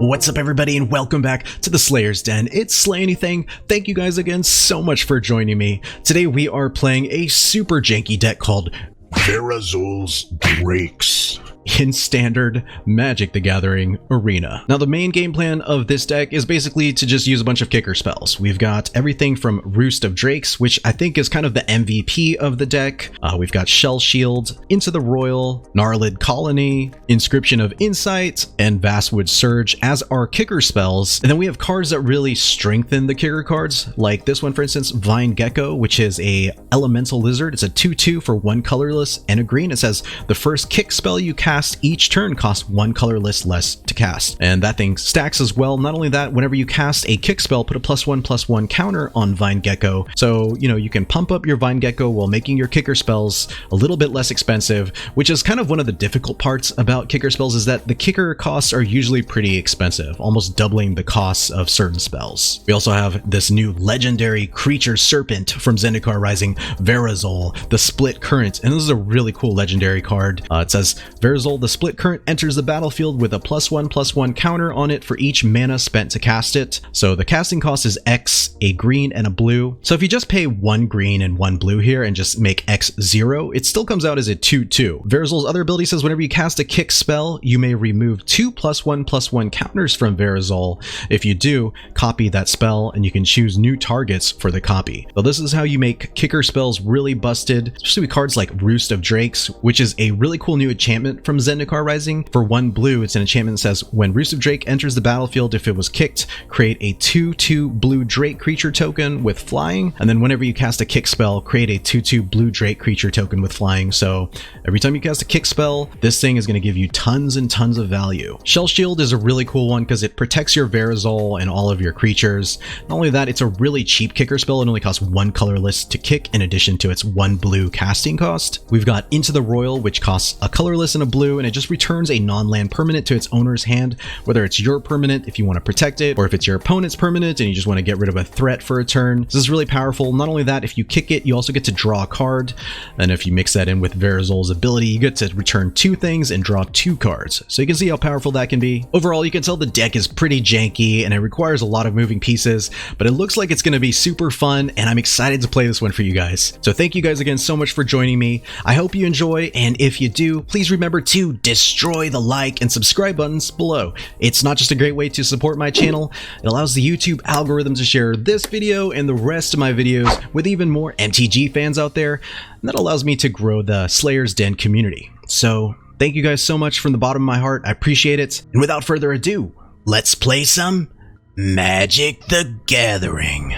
What's up everybody and welcome back to the Slayer's Den. It's SlayAnything. Thank you guys again so much for joining me. Today we are playing a super janky deck called Verazol's Drakes in Standard Magic the Gathering Arena. Now the main game plan of this deck is basically to just use a bunch of kicker spells. We've got everything from Roost of Drakes, which I think is kind of the MVP of the deck. We've got Shell Shield, Into the Royal, Gnarlid Colony, Inscription of Insight, and Vastwood Surge as our kicker spells. And then we have cards that really strengthen the kicker cards, like this one for instance, Vine Gecko, which is a elemental lizard. It's a 2/2 for 1 colorless and a green. It says the first kick spell you cast each turn costs 1 colorless less to cast, and that thing stacks as well. Not only that, whenever you cast a kick spell, put a +1/+1 counter on Vine Gecko, so you can pump up your Vine Gecko while making your kicker spells a little bit less expensive, which is kind of one of the difficult parts about kicker spells, is that the kicker costs are usually pretty expensive, almost doubling the costs of certain spells. We also have this new legendary creature serpent from Zendikar Rising, Verazol, the Split Current, and this is a really cool legendary card. It says Verazol, the Split Current, enters the battlefield with a +1/+1 counter on it for each mana spent to cast it. So the casting cost is X, a green, and a blue. So if you just pay 1 green and 1 blue here and just make X 0, it still comes out as a 2/2. Verazol's other ability says whenever you cast a kick spell, you may remove 2 +1/+1 counters from Verazol. If you do, copy that spell and you can choose new targets for the copy. So this is how you make kicker spells really busted, especially with cards like Roost of Drakes, which is a really cool new enchantment from Zendikar Rising. For 1 blue, it's an enchantment that says when Roost of Drake enters the battlefield, if it was kicked, create a 2/2 blue Drake creature token with flying, and then whenever you cast a kick spell, create a 2/2 blue Drake creature token with flying. So every time you cast a kick spell, this thing is going to give you tons and tons of value. Shell Shield is a really cool one because it protects your Verazol and all of your creatures. Not only that, it's a really cheap kicker spell. It only costs 1 colorless to kick in addition to its 1 blue casting cost. We've got Into the Royal, which costs a colorless and a blue, and it just returns a non-land permanent to its owner's hand, whether it's your permanent if you want to protect it, or if it's your opponent's permanent and you just want to get rid of a threat for a turn. This is really powerful. Not only that, if you kick it, you also get to draw a card, and if you mix that in with Verazol's ability, you get to return 2 things and draw 2 cards. So you can see how powerful that can be. Overall, you can tell the deck is pretty janky and it requires a lot of moving pieces, but it looks like it's going to be super fun, and I'm excited to play this one for you guys. So thank you guys again so much for joining me. I hope you enjoy, and if you do, please remember to destroy the like and subscribe buttons below. It's not just a great way to support my channel, it allows the YouTube algorithm to share this video and the rest of my videos with even more MTG fans out there, and that allows me to grow the Slayer's Den community. So thank you guys so much from the bottom of my heart. I appreciate it. And without further ado, let's play some Magic the Gathering.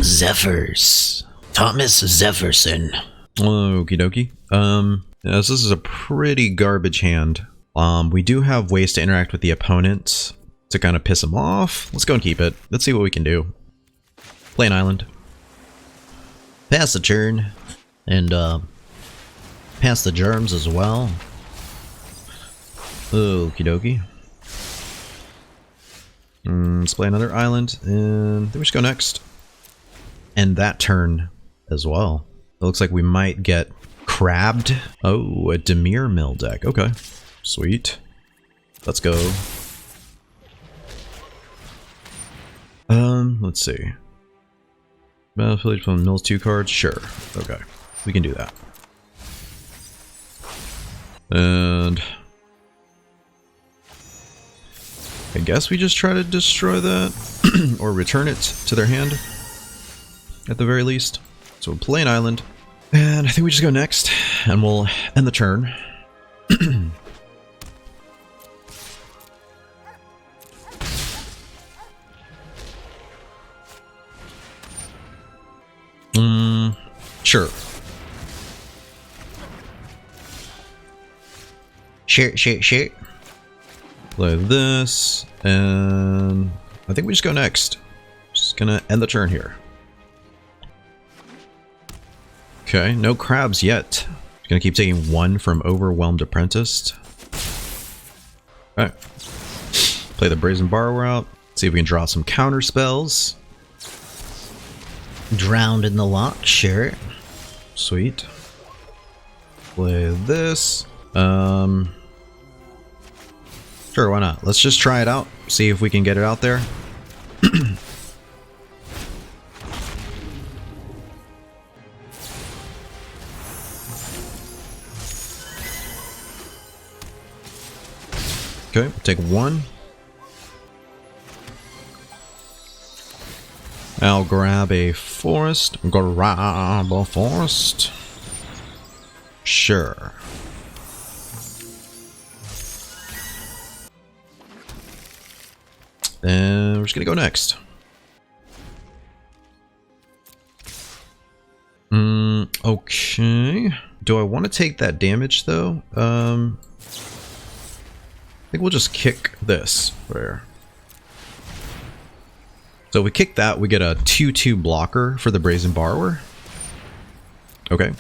Zephyrs. Thomas Zephyrsson. Okie dokie. Yes, this is a pretty garbage hand. We do have ways to interact with the opponent to kind of piss him off. Let's go and keep it. Let's see what we can do. Play an island. Pass the turn. And, pass the germs as well. Okie dokie. Let's play another island, and then we just go next. And that turn as well. It looks like we might get crabbed. Oh, a Dimir Mill deck. Okay. Sweet. Let's go. Let's see. Battlefield from mills 2 cards? Sure. Okay. We can do that. And I guess we just try to destroy that or return it to their hand at the very least. So we'll play an island, and I think we just go next, and we'll end the turn. Sure. Sure. Play this, and I think we just go next. Just gonna end the turn here. Okay, no crabs yet. Gonna keep taking 1 from Overwhelmed Apprentice. Alright. Play the Brazen Borrower out. See if we can draw some counter spells. Drowned in the Loch, sure. Sweet. Play this. Sure, why not? Let's just try it out. See if we can get it out there. Okay, take one. I'll grab a forest. Grab a forest. Sure. And we're just gonna go next. Okay. Do I want to take that damage though? I think we'll just kick this. Where? So if we kick that, we get a 2/2 blocker for the Brazen Borrower. Okay.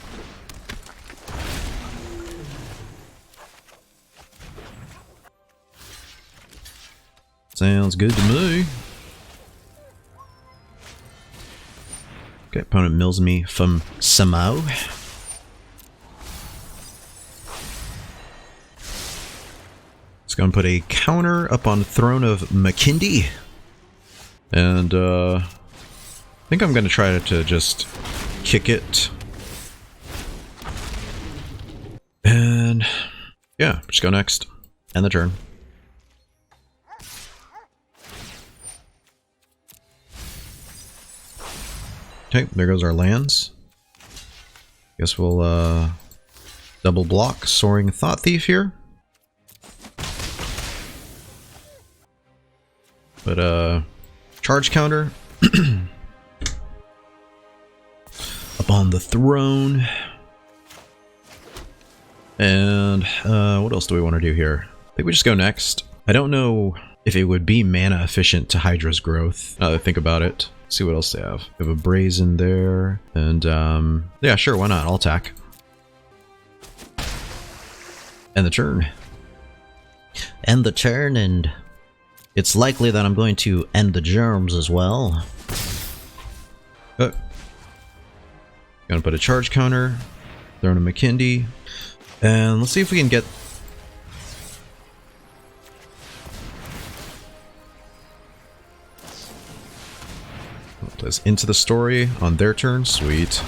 Sounds good to me. Okay, opponent mills me from Samo. It's gonna put a counter up on Throne of Makindi. And I think I'm gonna try to just kick it. And yeah, just go next. End the turn. Okay, there goes our lands. Guess we'll double block Soaring Thought Thief here. But charge counter up on the throne. And what else do we want to do here? I think we just go next. I don't know if it would be mana efficient to Hydra's Growth. Now that I think about it. See what else they have. We have a Brazen there. And yeah, sure, why not? I'll attack. End the turn. End the turn, and it's likely that I'm going to end the germs as well. Gonna put a charge counter. Throne of Makindi. And let's see if we can get... Plays into the story on their turn. Sweet.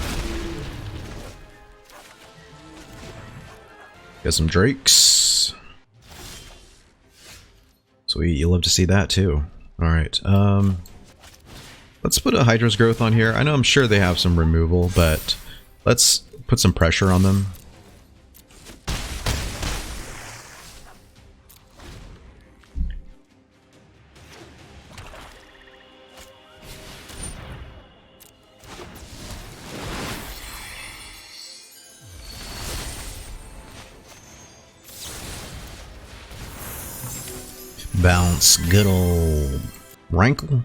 Got some Drakes. Sweet, you'll love to see that too. Alright, let's put a Hydra's Growth on here. I know I'm sure they have some removal, but let's put some pressure on them. Bounce, good old Rankle.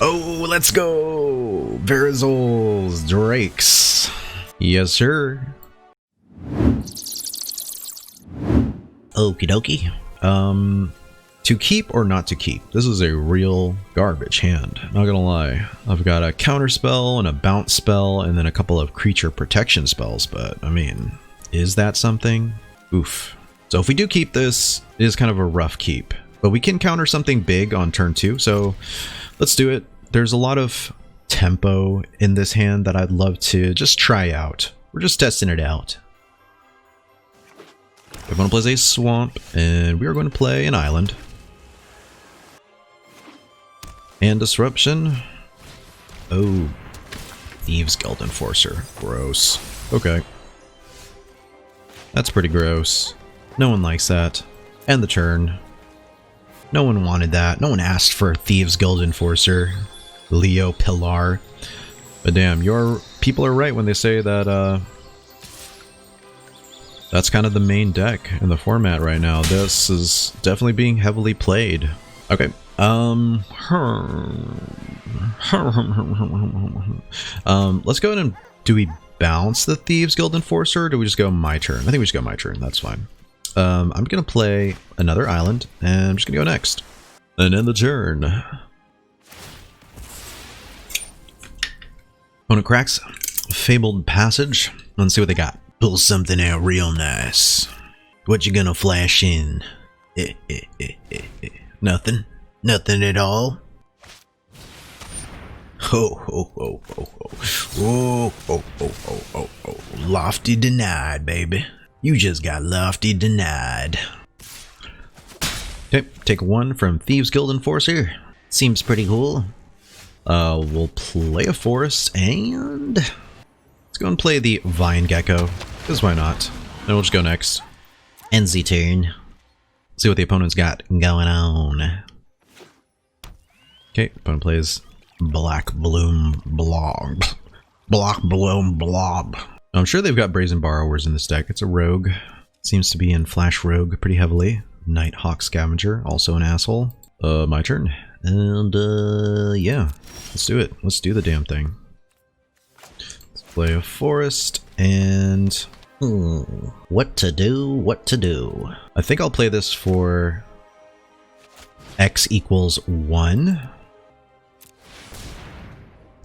Oh, let's go! Verazol's Drakes. Yes, sir. Okie dokie. To keep or not to keep? This is a real garbage hand. Not gonna lie. I've got a counter spell and a bounce spell and then a couple of creature protection spells, but I mean, is that something? Oof. So if we do keep this, it is kind of a rough keep. But we can counter something big on turn 2, so let's do it. There's a lot of tempo in this hand that I'd love to just try out. We're just testing it out. Everyone plays a swamp, and we are going to play an island. And disruption. Oh, Thieves Guild Enforcer. Gross. Okay. That's pretty gross. No one likes that. End the turn. No one wanted that. No one asked for Thieves Guild Enforcer. Leo Pilar. But damn, your people are right when they say that that's kind of the main deck in the format right now. This is definitely being heavily played. Okay. Let's go ahead and... Do we bounce the Thieves Guild Enforcer, or do we just go my turn? I think we just go my turn. That's fine. I'm going to play another island, and I'm just going to go next. And end the turn. Opponent cracks Fabled Passage. Let's see what they got. Pull something out real nice. What you gonna flash in? Nothing. Nothing at all. Ho ho ho ho ho. Oh ho ho ho ho ho. Lofty denied, baby. You just got lofty denied. Okay, take one from Thieves Guild Enforcer. Seems pretty cool. We'll play a forest and let's go and play the Vine Gecko. Because why not? Then we'll just go next. Ends the turn. See what the opponent's got going on. Okay, opponent plays Black Bloom Blob. Black Bloom Blob. I'm sure they've got Brazen Borrowers in this deck. It's a rogue. Seems to be in Flash Rogue pretty heavily. Nighthawk Scavenger, also an asshole. My turn. And yeah, let's do it. Let's do the damn thing. Let's play a forest and what to do, what to do. I think I'll play this for X equals 1.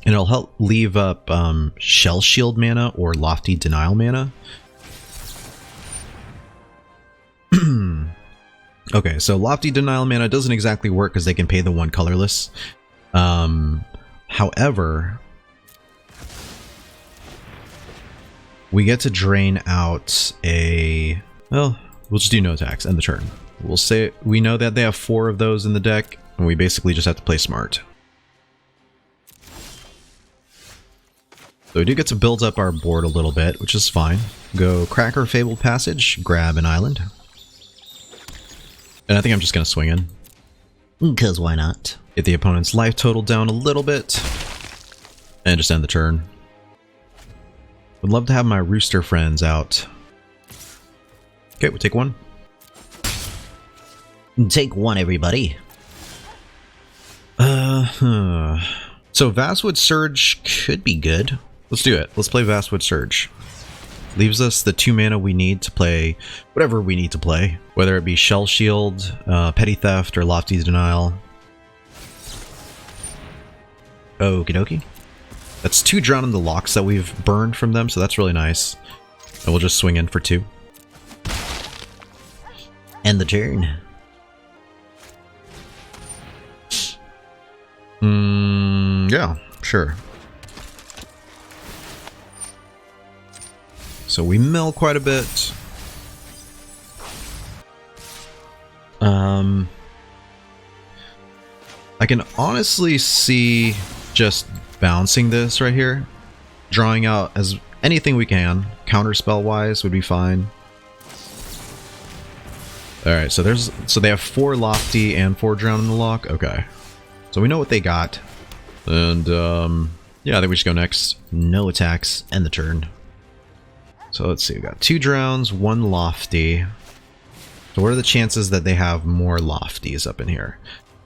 And it'll help leave up Shell Shield mana or Lofty Denial mana. Okay, so Lofty Denial mana doesn't exactly work because they can pay the 1 colorless. However, we get to drain out a... Well, we'll just do no attacks, end the turn. We'll say we know that they have 4 of those in the deck, and we basically just have to play smart. So we do get to build up our board a little bit, which is fine. Go Cracker Fabled Passage, grab an island. And I think I'm just going to swing in. Because why not? Get the opponent's life total down a little bit. And just end the turn. Would love to have my rooster friends out. Okay, we'll take one. Take one, everybody. So Vastwood Surge could be good. Let's do it. Let's play Vastwood Surge. Leaves us the 2 mana we need to play whatever we need to play. Whether it be Shell Shield, Petty Theft, or Lofty Denial. Okie dokie. That's 2 Drown in the Locks that we've burned from them, so that's really nice. And we'll just swing in for 2. End the turn. Yeah, sure. So we mill quite a bit. I can honestly see just bouncing this right here. Drawing out as anything we can. Counterspell wise would be fine. Alright, so they have 4 Lofty and 4 Drown in the Lock. Okay. So we know what they got. And yeah, I think we should go next. No attacks, end the turn. So let's see, we got 2 Drowns, 1 Lofty. So what are the chances that they have more Lofties up in here?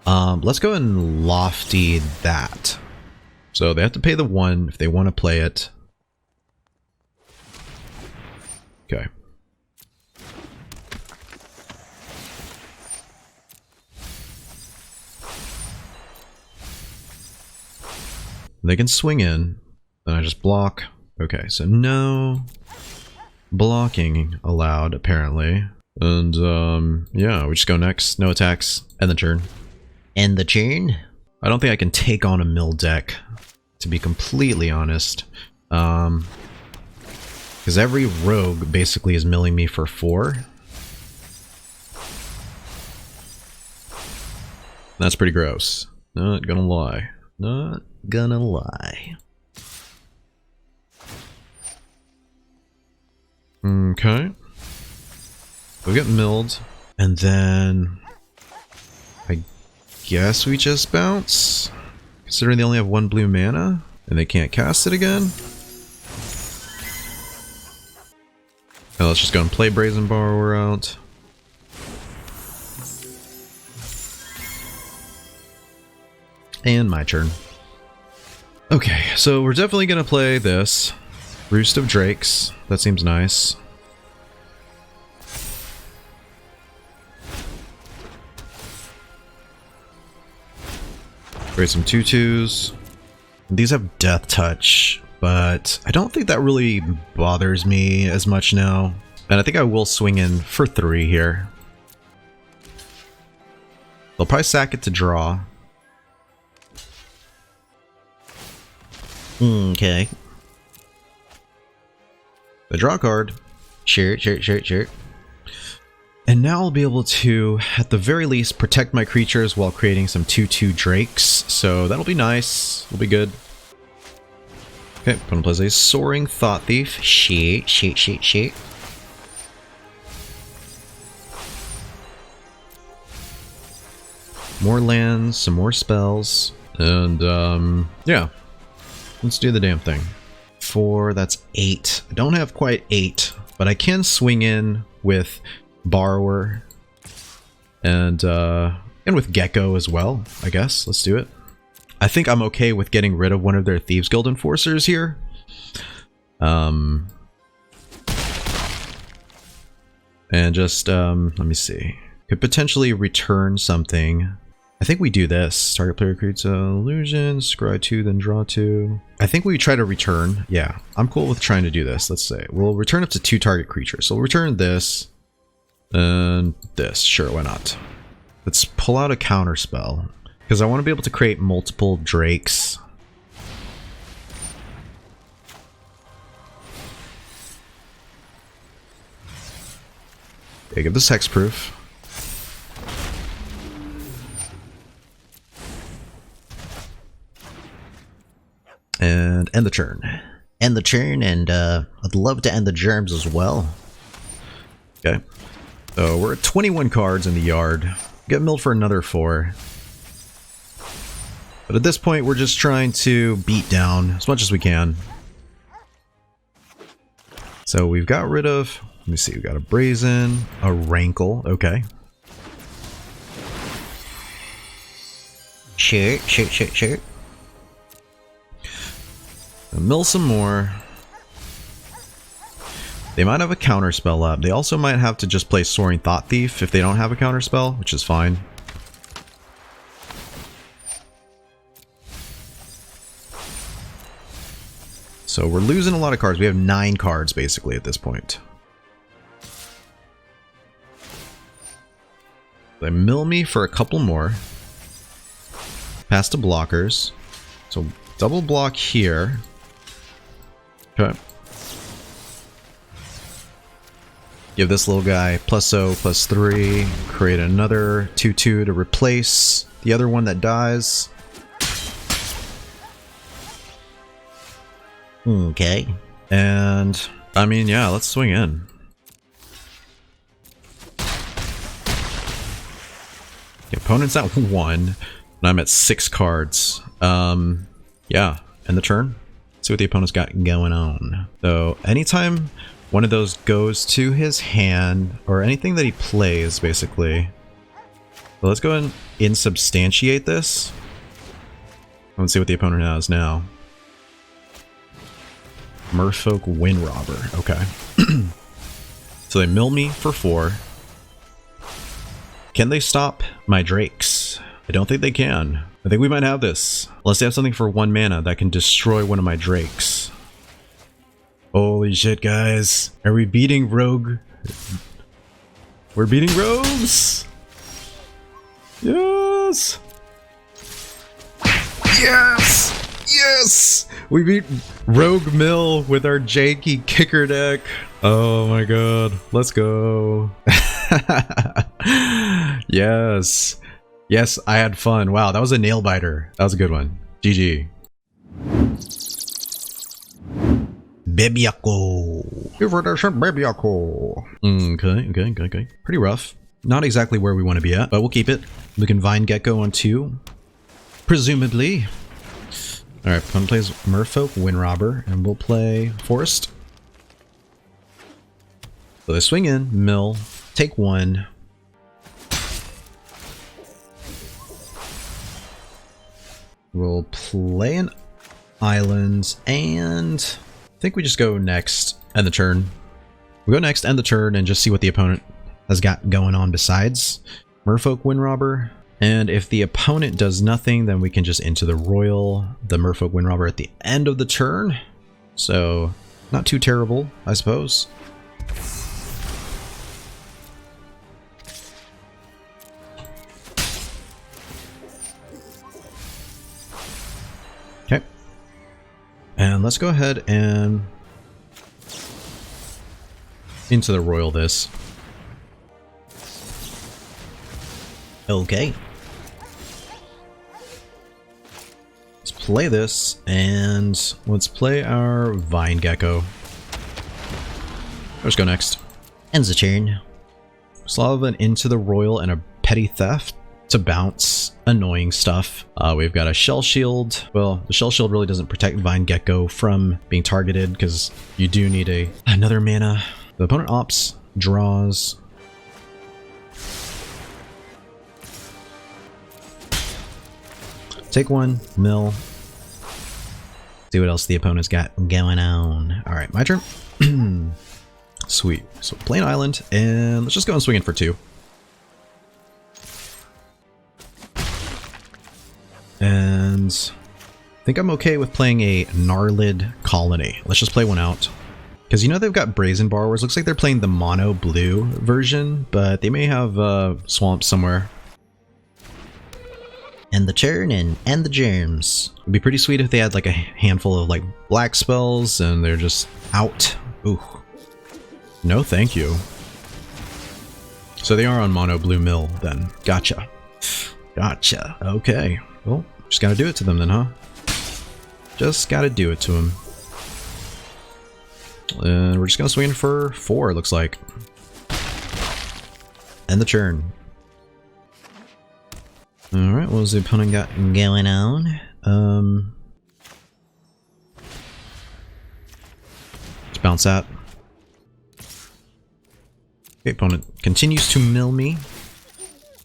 Let's go and Lofty that. So they have to pay the 1 if they want to play it. Okay. They can swing in, then I just block. Okay, so no blocking allowed, apparently. And, yeah, we just go next. No attacks. End the turn. End the turn? I don't think I can take on a mill deck, to be completely honest. Because every rogue basically is milling me for 4. That's pretty gross. Not gonna lie. Not gonna lie. Okay. We get milled, and then I guess we just bounce, considering they only have 1 blue mana, and they can't cast it again. Now let's just go and play Brazen Borrower out. And my turn. Okay, so we're definitely gonna play this. Roost of Drakes. That seems nice. Create some 2/2s. These have Death Touch, but I don't think that really bothers me as much now. And I think I will swing in for 3 here. They'll probably sack it to draw. Okay. They draw a card. Sure. And now I'll be able to, at the very least, protect my creatures while creating some 2/2 drakes. So that'll be nice. Will be good. Okay, opponent plays a Soaring Thought Thief. Shit. More lands, some more spells, and yeah. Let's do the damn thing. 4, that's 8. I don't have quite 8, but I can swing in with Borrower and with Gecko as well, I guess. Let's do it. I think I'm okay with getting rid of one of their Thieves Guild Enforcers here. And just, let me see. Could potentially return something. I think we do this. Target player creates an illusion, scry 2, then draw 2. I think we try to return. Yeah, I'm cool with trying to do this. Let's say we'll return up to 2 target creatures. So we'll return this and this. Sure, why not? Let's pull out a counter spell because I want to be able to create multiple drakes. Okay, give this hexproof. And end the turn. End the turn, and I'd love to end the germs as well. Okay. So we're at 21 cards in the yard. Get milled for another 4. But at this point, we're just trying to beat down as much as we can. So we've got rid of... Let me see, we've got a Brazen, a Rankle, okay. Sure. Mill some more. They might have a counter spell up. They also might have to just play Soaring Thought Thief if they don't have a counter spell, which is fine. So we're losing a lot of cards. We have 9 cards basically at this point. They mill me for a couple more. Pass to blockers. So double block here. Okay. Give this little guy +0/+3. Create another 2/2 to replace the other one that dies. Okay. And I mean, yeah, let's swing in. The opponent's at 1, and I'm at 6 cards. Yeah, end the turn. See what the opponent's got going on. So anytime one of those goes to his hand, or anything that he plays, basically. So let's go ahead and insubstantiate this. Let's see what the opponent has now. Merfolk Windrobber. Okay. So they mill me for 4. Can they stop my drakes? I don't think they can. I think we might have this. Unless they have something for 1 mana that can destroy one of my drakes. Holy shit, guys. Are we beating Rogue? We're beating rogues! Yes! Yes! Yes! We beat Rogue Mill with our janky kicker deck. Oh my god. Let's go. Yes. Yes, I had fun. Wow, that was a nail biter. That was a good one. GG. Bebiako. Okay. Pretty rough. Not exactly where we want to be at, but we'll keep it. We can Vine Gecko on 2. Presumably. Alright, opponent plays Merfolk Windrobber, and we'll play Forest. So they swing in, mill, take 1. We'll play an island, and I think we just go next, end the turn. We go next, end the turn, and just see what the opponent has got going on besides Merfolk Windrobber. And if the opponent does nothing, then we can just into the Royal, the Merfolk Windrobber at the end of the turn. So, not too terrible, I suppose. And let's go ahead and into the royal this. Okay. Let's play this, and let's play our Vine Gecko. Let's go next. Ends the turn. Still have an Into the Royal and a Petty Theft to bounce annoying stuff. We've got a Shell Shield. Well, the Shell Shield really doesn't protect Vine Gecko from being targeted because you do need another mana. The opponent opts, draws. Take one, mill. See what else the opponent's got going on. Alright, my turn. Sweet. So play an island, and let's just go and swing in for 2. And I think I'm okay with playing a Gnarlid Colony. Let's just play one out. Because you know they've got Brazen Borrowers. Looks like they're playing the mono blue version, but they may have swamps somewhere. End the turn and end the germs. It'd be pretty sweet if they had like a handful of like black spells and they're just out. Ooh. No thank you. So they are on mono blue mill then. Gotcha. Gotcha. Okay. Well, just gotta do it to them then, huh? Just gotta do it to them. And we're just gonna swing in for 4, it looks like. End the turn. Alright, what was the opponent got going on? Let's bounce that. Okay, opponent continues to mill me.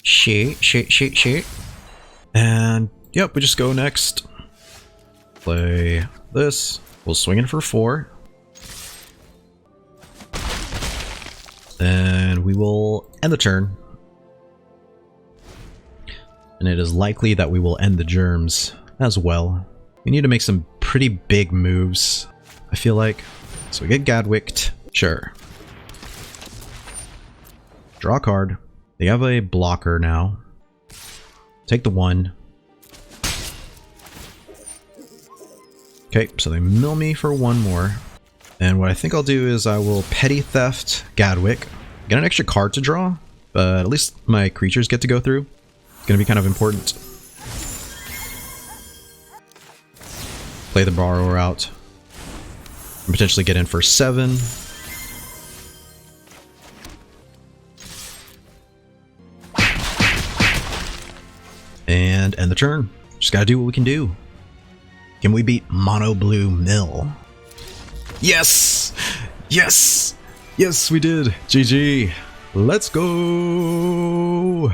Shit. And, yep, we just go next. Play this. We'll swing in for 4. And we will end the turn. And it is likely that we will end the germs as well. We need to make some pretty big moves, I feel like. So we get Gadwicked. Sure. Draw a card. They have a blocker now. Take the 1. Okay, so they mill me for 1 more. And what I think I'll do is I will Petty Theft Gadwick. Get an extra card to draw, but at least my creatures get to go through. Gonna be kind of important. Play the Borrower out. And potentially get in for 7. And end the turn. Just gotta do what we can do. Can we beat Mono Blue Mill? Yes! Yes! Yes, we did! GG! Let's go!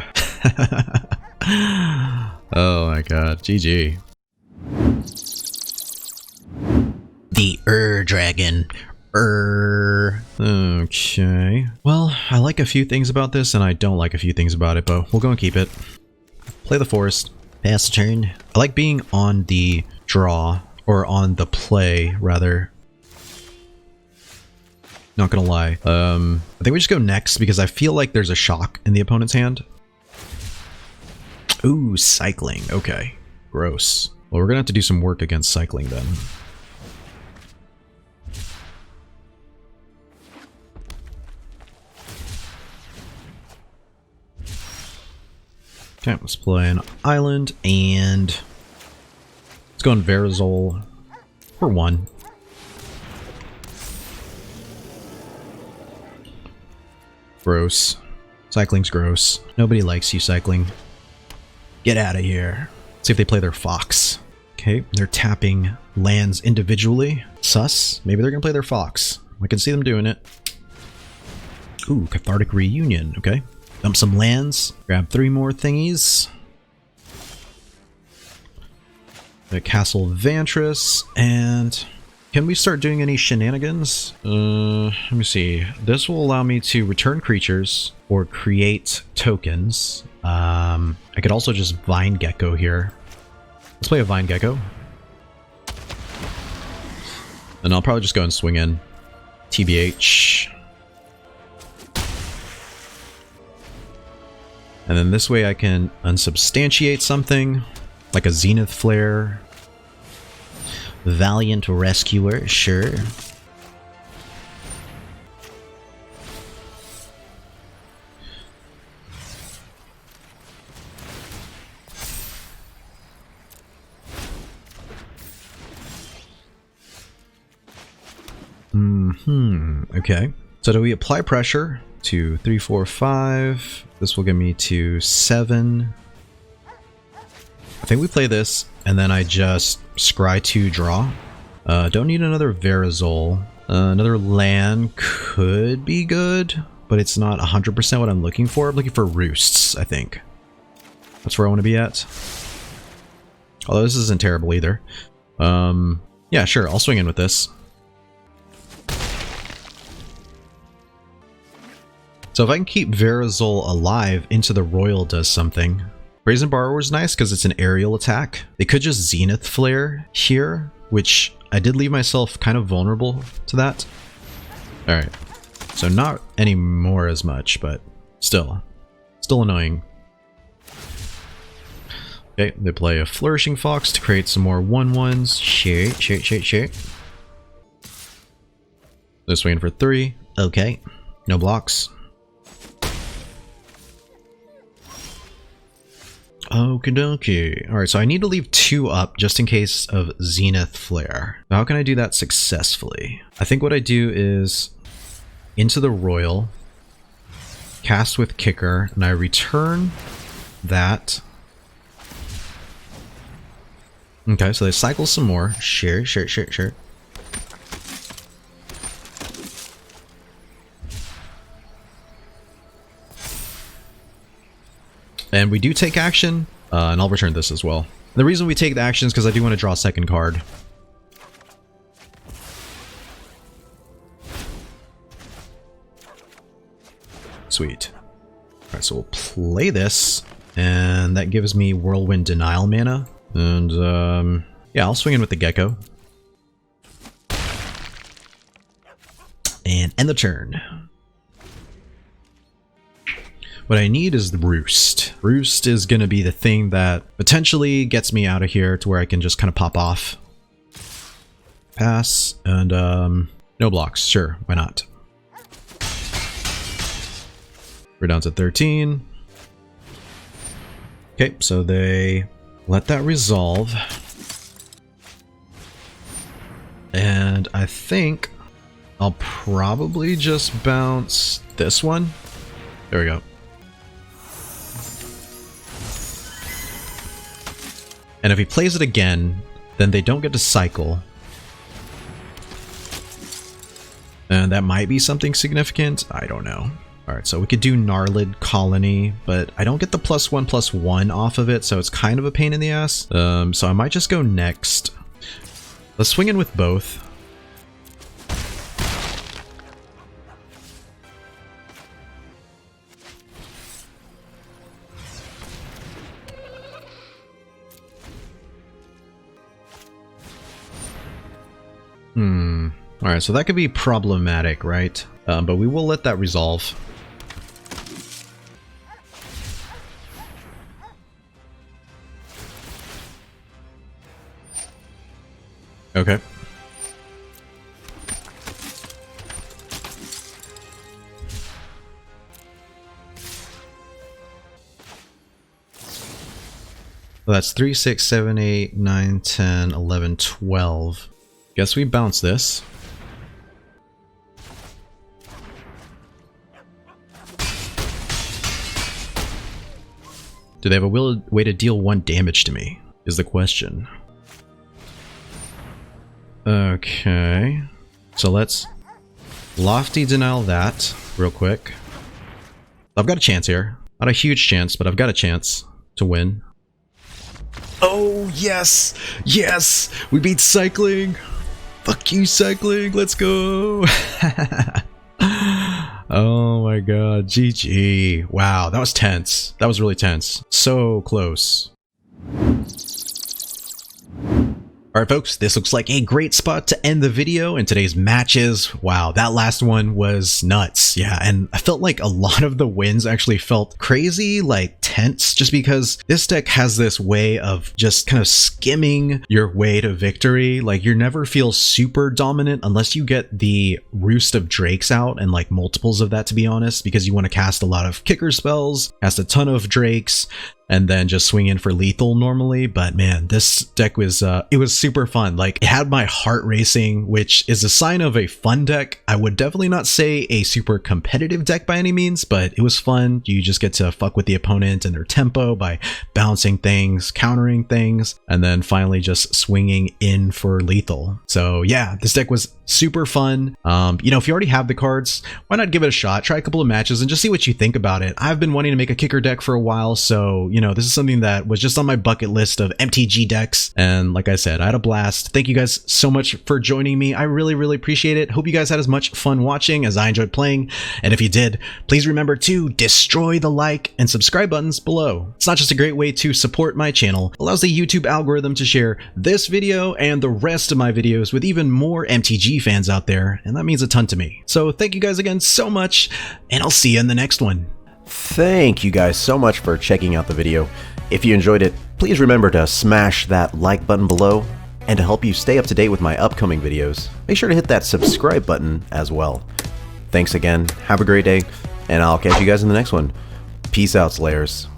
Oh my god, GG. The Dragon. Okay. Well, I like a few things about this, and I don't like a few things about it, but we'll go and keep it. Play the Forest. Pass the turn. I like being on the draw, or on the play, rather. Not gonna lie. I think we just go next, because I feel like there's a shock in the opponent's hand. Ooh, cycling. Okay. Gross. Well, we're gonna have to do some work against cycling then. Okay, let's play an island, and let's go on Verazol for 1. Gross. Cycling's gross. Nobody likes you, cycling. Get out of here. Let's see if they play their Fox. Okay, they're tapping lands individually. Sus. Maybe they're gonna play their Fox. I can see them doing it. Ooh, Cathartic Reunion. Okay. Dump some lands. Grab 3 more thingies. The Castle Vantris. And can we start doing any shenanigans? Let me see. This will allow me to return creatures or create tokens. I could also just Vine Gecko here. Let's play a Vine Gecko. And I'll probably just go and swing in. TBH. And then this way I can unsubstantiate something, like a Zenith Flare. Valiant Rescuer, sure. Okay. So do we apply pressure to 3, 4, 5? This will get me to 7. I think we play this, and then I just scry 2 draw. Don't need another Verazol. Another land could be good, but it's not 100% what I'm looking for. I'm looking for roosts, I think. That's where I want to be at. Although this isn't terrible either. Yeah, sure, I'll swing in with this. So if I can keep Verazol alive, Into the Royal does something. Brazen Borrower is nice because it's an aerial attack. They could just Zenith Flare here, which I did leave myself kind of vulnerable to that. Alright, so not anymore as much, but still annoying. Okay, they play a Flourishing Fox to create some more 1/1s. Shit. They're swinging for 3. Okay, no blocks. Okie dokie. Alright, so I need to leave 2 up just in case of Zenith Flare. How can I do that successfully? I think what I do is Into the Royal, cast with Kicker, and I return that. Okay, so they cycle some more. Sure. And we do take action, and I'll return this as well. The reason we take the action is because I do want to draw a second card. Sweet. Alright, so we'll play this, and that gives me Whirlwind Denial mana. And, yeah, I'll swing in with the Gecko. And end the turn. What I need is the Roost. Roost is going to be the thing that potentially gets me out of here to where I can just kind of pop off. Pass, and no blocks. Sure, why not? We're down to 13. Okay, so they let that resolve. And I think I'll probably just bounce this one. There we go. And if he plays it again, then they don't get to cycle. And that might be something significant. I don't know. Alright, so we could do Gnarlid Colony, but I don't get the +1/+1 off of it, so it's kind of a pain in the ass. So I might just go next. Let's swing in with both. Alright, so that could be problematic, right? But we will let that resolve. Okay. Well, that's 3, 6, 7, 8, 9, 10, 11, 12. Guess we bounce this. Do they have a way to deal 1 damage to me, is the question. Okay. So let's Lofty Denial that real quick. I've got a chance here. Not a huge chance, but I've got a chance to win. Oh, yes! Yes! We beat cycling! Fuck you, cycling! Let's go! Oh my god, GG. Wow, that was tense. That was really tense. So close. Alright folks, this looks like a great spot to end the video. And today's matches, wow, that last one was nuts. Yeah, and I felt like a lot of the wins actually felt crazy, like tense, just because this deck has this way of just kind of skimming your way to victory. Like you never feel super dominant unless you get the Roost of Drakes out, and like multiples of that, to be honest, because you want to cast a lot of kicker spells, cast a ton of Drakes, and then just swing in for lethal normally. But man, this deck was it was super fun. Like it had my heart racing, which is a sign of a fun deck. I would definitely not say a super competitive deck by any means, but it was fun. You just get to fuck with the opponent and their tempo by bouncing things, countering things, and then finally just swinging in for lethal. So yeah, this deck was super fun. You know, if you already have the cards, why not give it a shot? Try a couple of matches and just see what you think about it. I've been wanting to make a kicker deck for a while, so you know, this is something that was just on my bucket list of MTG decks, and like I said, I had a blast. Thank you guys so much for joining me. I really appreciate it. Hope you guys had as much fun watching as I enjoyed playing, and if you did, please remember to destroy the like and subscribe buttons below. It's not just a great way to support my channel, it allows the YouTube algorithm to share this video and the rest of my videos with even more MTG fans out there, and that means a ton to me. So thank you guys again so much, and I'll see you in the next one. Thank you guys so much for checking out the video. If you enjoyed it, please remember to smash that like button below, and to help you stay up to date with my upcoming videos, make sure to hit that subscribe button as well. Thanks again, have a great day, and I'll catch you guys in the next one. Peace out, Slayers.